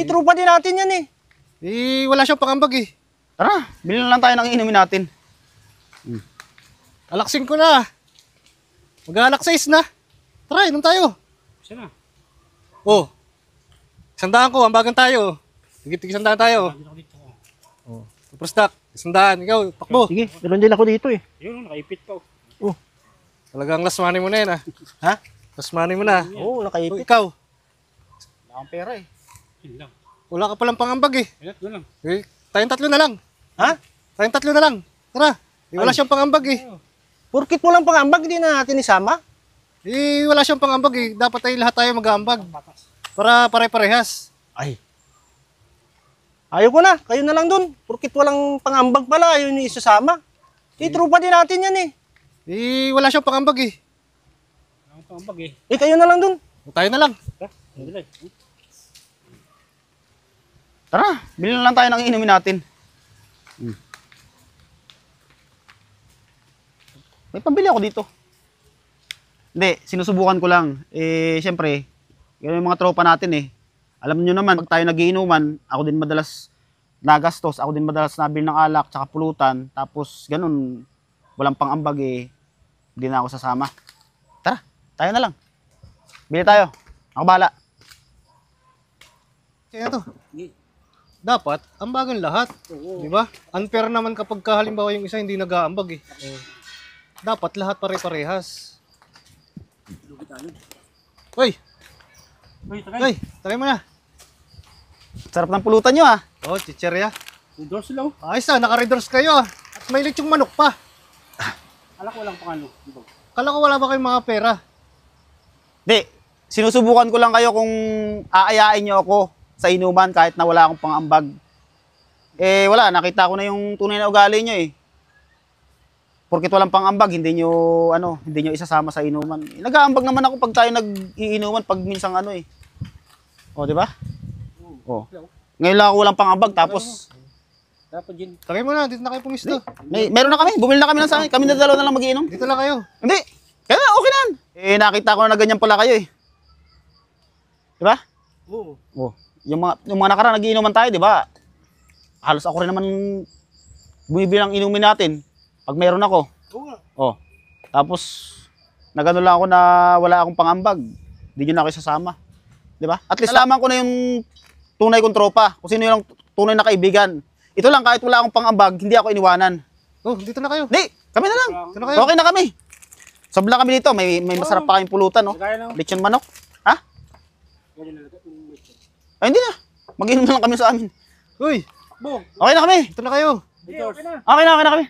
Trupa din natin yan eh. Wala siyang pangambag eh. Tara, bilhin na lang tayo ng inumin natin. Alaksin ko na. Mag-aalak 6 na. Tara, inom tayo. Siya na. Oh. Sandaan ko, ambagan tayo. Tigit-tigit sandaan tayo. Dito ako dito. Oh. Super stock. Sandaan. Ikaw, takbo. Sige, meron din ako dito eh. Yun, nakaipit pa. Talagang last money mo na yun ah. Ha? Last money mo na. Oo, Oh, nakaipit. ikaw, Wala akong pera eh. Yun lang. wala ka palang pangambag eh. Yun lang. Tayong tatlo na lang. Ha? Tayong tatlo na lang. Tara. Wala siyang pangambag eh. Porkit mo lang pangambag, di na natin isama. Wala siyang pangambag eh. Dapat tayo lahat tayo mag-aambag. Para pare-parehas. Ay. Ayaw ko na, kayo na lang dun. Porkit walang pangambag pala, ayaw nyo isasama. Trupa din natin yan eh. Wala siyang pangambag eh. Wala akong pangambag eh. Kayo na lang dun. Tayo na lang. Dali. Tara, bilhin na lang tayo ng inumin natin. May pambili ako dito. Hindi, sinusubukan ko lang. Siyempre, yun yung mga tropa natin eh. Alam nyo naman, pag tayo nagiinuman, ako din madalas nagastos, ako din madalas nabili ng alak, tsaka pulutan. Tapos, ganun, walang pang-ambag eh. Hindi na ako sasama. Tara, tayo na lang. Bili tayo. Ako bahala. Kaya to. Dapat, ambagan lahat. Di ba? Unfair naman kapag halimbawa yung isa hindi nag-aambag eh. Dapat lahat pare-parehas. Hoy! Uy, tagay. Hoy! Tagay mo na. Sarap ng pulutan nyo ah. Oh, chicherya. Udor sila oh. Ayos na, naka-redoors kayo ah. At may lechong manok pa. Alak walang pangano. Kala ko wala ba kayong mga pera? Di, sinusubukan ko lang kayo kung aayain nyo ako sa inuman kahit na wala akong pang-ambag. Wala, nakita ko na yung tunay na ugali nyo eh. Porkit walang pang-ambag, hindi nyo isasama sa inuman. Nag-aambag naman ako pag tayo nag-iinuman pag minsang ano eh. O, di ba? O. Ngayon lang ako walang pang-ambag, tapos Dapat din. Tagay mo na, dito na kayo pumisto. meron na kami, bumili na kami ng samin. Kami na dalawa na lang mag-iinom. Dito lang kayo. Hindi, kaya okay na. Nakita ko na ganyan pala kayo eh. Di ba? Oo. Oh, yung mga nakaraan nagiinuman tayo, di ba? Halos ako rin naman bumibili ng inumin natin pag meron ako. Oo nga. Oh. Tapos nagano lang ako na wala akong pangambag. Hindi niyo na ako sasama. Di ba? At least nalaman ko na yung tunay kong tropa. Kung sino yung tunay na kaibigan. Ito lang, kahit wala akong pangambag, hindi ako iniwanan. Oh, dito na kayo. Hindi, kami na lang. Dito na kayo. Okay na kami. Sobra kami dito. May masarap pa kayong pulutan, no? Kaya lang. Lechon manok. Ha? Ganyan na lang. Ay, hindi na. Mag-inom na lang kami sa amin. Uy, Bong. Okay na kami. dito na kayo. Dito. Okay na. Okay na kami.